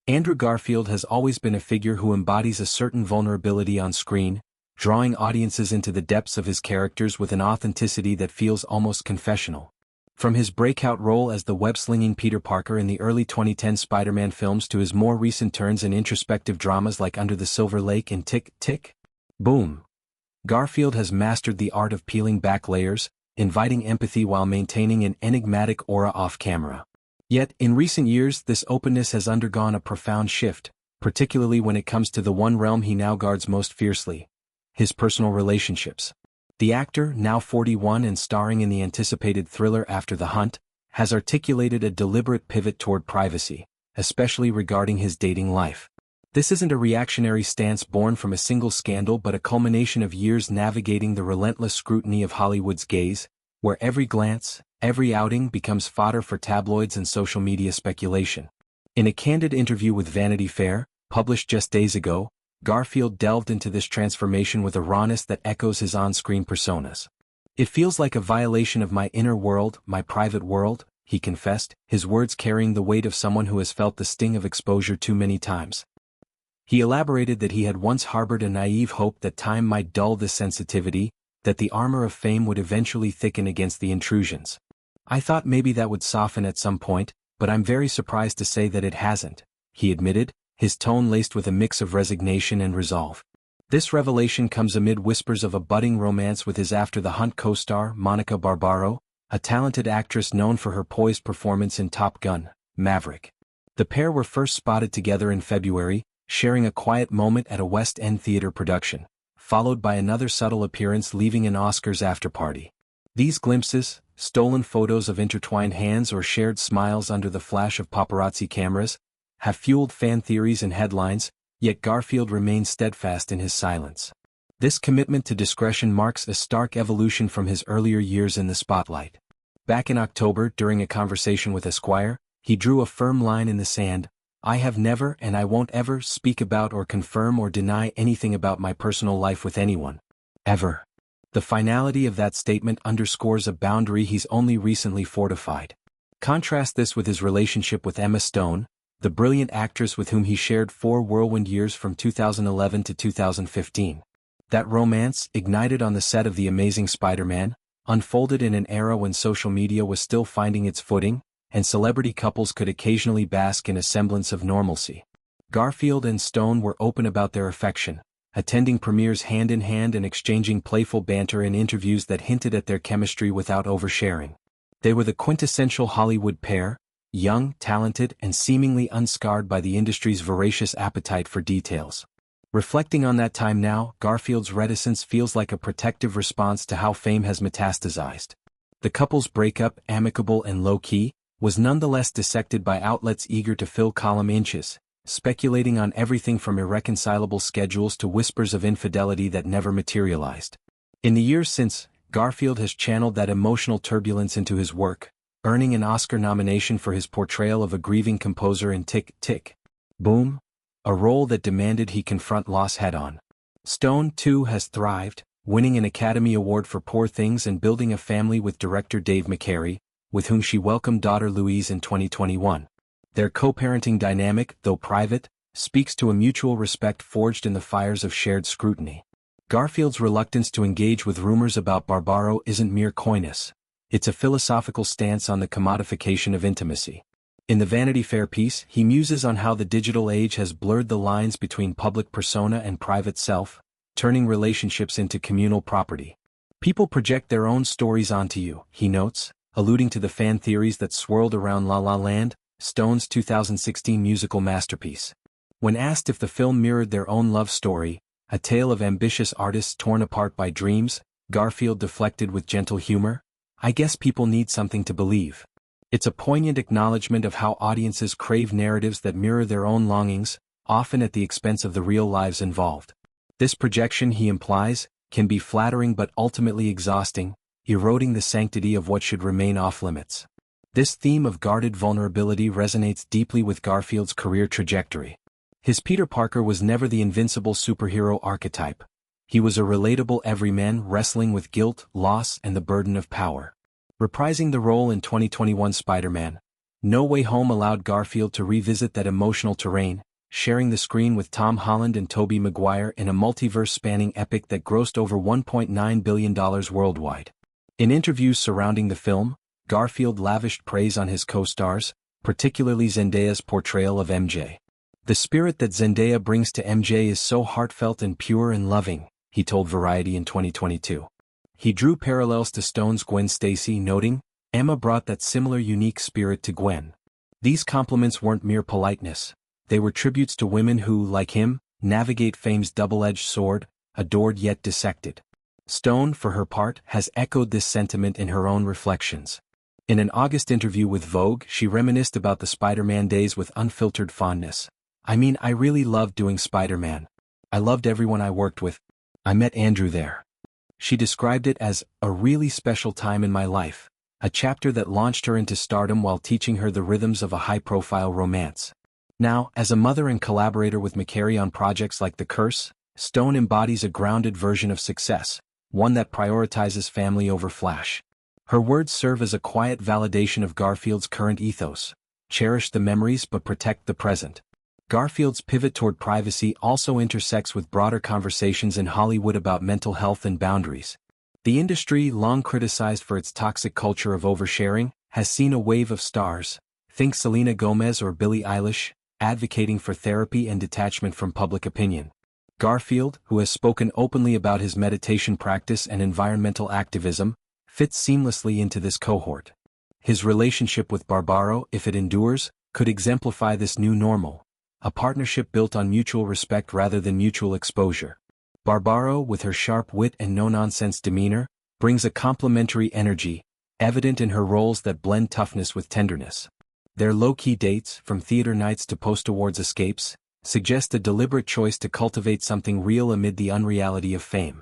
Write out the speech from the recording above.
Andrew Garfield has always been a figure who embodies a certain vulnerability on screen, drawing audiences into the depths of his characters with an authenticity that feels almost confessional. From his breakout role as the web-slinging Peter Parker in the early 2010 Spider-Man films to his more recent turns in introspective dramas like Under the Silver Lake and Tick, Tick, Boom, Garfield has mastered the art of peeling back layers, inviting empathy while maintaining an enigmatic aura off-camera. Yet, in recent years, this openness has undergone a profound shift, particularly when it comes to the one realm he now guards most fiercely: his personal relationships. The actor, now 41 and starring in the anticipated thriller After the Hunt, has articulated a deliberate pivot toward privacy, especially regarding his dating life. This isn't a reactionary stance born from a single scandal but a culmination of years navigating the relentless scrutiny of Hollywood's gaze, where every glance, every outing becomes fodder for tabloids and social media speculation. In a candid interview with Vanity Fair, published just days ago, Garfield delved into this transformation with a rawness that echoes his on-screen personas. "It feels like a violation of my inner world, my private world," he confessed, his words carrying the weight of someone who has felt the sting of exposure too many times. He elaborated that he had once harbored a naive hope that time might dull this sensitivity, that the armor of fame would eventually thicken against the intrusions. "I thought maybe that would soften at some point, but I'm very surprised to say that it hasn't," he admitted, his tone laced with a mix of resignation and resolve. This revelation comes amid whispers of a budding romance with his After the Hunt co-star Monica Barbaro, a talented actress known for her poised performance in Top Gun: Maverick. The pair were first spotted together in February, sharing a quiet moment at a West End theater production, followed by another subtle appearance leaving an Oscars afterparty. These glimpses, stolen photos of intertwined hands or shared smiles under the flash of paparazzi cameras, have fueled fan theories and headlines, yet Garfield remains steadfast in his silence. This commitment to discretion marks a stark evolution from his earlier years in the spotlight. Back in October, during a conversation with Esquire, he drew a firm line in the sand: "I have never and I won't ever speak about or confirm or deny anything about my personal life with anyone. Ever." The finality of that statement underscores a boundary he's only recently fortified. Contrast this with his relationship with Emma Stone, the brilliant actress with whom he shared 4 whirlwind years from 2011 to 2015. That romance, ignited on the set of The Amazing Spider-Man, unfolded in an era when social media was still finding its footing, and celebrity couples could occasionally bask in a semblance of normalcy. Garfield and Stone were open about their affection, attending premieres hand in hand and exchanging playful banter in interviews that hinted at their chemistry without oversharing. They were the quintessential Hollywood pair, young, talented, and seemingly unscarred by the industry's voracious appetite for details. Reflecting on that time now, Garfield's reticence feels like a protective response to how fame has metastasized. The couple's breakup, amicable and low-key, was nonetheless dissected by outlets eager to fill column inches, speculating on everything from irreconcilable schedules to whispers of infidelity that never materialized. In the years since, Garfield has channeled that emotional turbulence into his work, earning an Oscar nomination for his portrayal of a grieving composer in Tick, Tick, Boom, a role that demanded he confront loss head-on. Stone, too, has thrived, winning an Academy Award for Poor Things and building a family with director Dave McCary, with whom she welcomed daughter Louise in 2021. Their co-parenting dynamic, though private, speaks to a mutual respect forged in the fires of shared scrutiny. Garfield's reluctance to engage with rumors about Barbaro isn't mere coyness. It's a philosophical stance on the commodification of intimacy. In the Vanity Fair piece, he muses on how the digital age has blurred the lines between public persona and private self, turning relationships into communal property. "People project their own stories onto you," he notes, alluding to the fan theories that swirled around La La Land, Stone's 2016 musical masterpiece. When asked if the film mirrored their own love story, a tale of ambitious artists torn apart by dreams, Garfield deflected with gentle humor: "I guess people need something to believe." It's a poignant acknowledgement of how audiences crave narratives that mirror their own longings, often at the expense of the real lives involved. This projection, he implies, can be flattering but ultimately exhausting, eroding the sanctity of what should remain off-limits. This theme of guarded vulnerability resonates deeply with Garfield's career trajectory. His Peter Parker was never the invincible superhero archetype. He was a relatable everyman wrestling with guilt, loss, and the burden of power. Reprising the role in 2021 Spider-Man, No Way Home allowed Garfield to revisit that emotional terrain, sharing the screen with Tom Holland and Tobey Maguire in a multiverse-spanning epic that grossed over $1.9 billion worldwide. In interviews surrounding the film, Garfield lavished praise on his co-stars, particularly Zendaya's portrayal of MJ. "The spirit that Zendaya brings to MJ is so heartfelt and pure and loving," he told Variety in 2022. He drew parallels to Stone's Gwen Stacy, noting, "Emma brought that similar unique spirit to Gwen." These compliments weren't mere politeness. They were tributes to women who, like him, navigate fame's double-edged sword, adored yet dissected. Stone, for her part, has echoed this sentiment in her own reflections. In an August interview with Vogue, she reminisced about the Spider-Man days with unfiltered fondness. "I mean, I really loved doing Spider-Man. I loved everyone I worked with. I met Andrew there." She described it as a really special time in my life, a chapter that launched her into stardom while teaching her the rhythms of a high-profile romance. Now, as a mother and collaborator with McCary on projects like The Curse, Stone embodies a grounded version of success, one that prioritizes family over flash. Her words serve as a quiet validation of Garfield's current ethos: cherish the memories but protect the present. Garfield's pivot toward privacy also intersects with broader conversations in Hollywood about mental health and boundaries. The industry, long criticized for its toxic culture of oversharing, has seen a wave of stars, think Selena Gomez or Billie Eilish, advocating for therapy and detachment from public opinion. Garfield, who has spoken openly about his meditation practice and environmental activism, fits seamlessly into this cohort. His relationship with Barbaro, if it endures, could exemplify this new normal, a partnership built on mutual respect rather than mutual exposure. Barbaro, with her sharp wit and no-nonsense demeanor, brings a complementary energy, evident in her roles that blend toughness with tenderness. Their low-key dates, from theater nights to post-awards escapes, suggest a deliberate choice to cultivate something real amid the unreality of fame.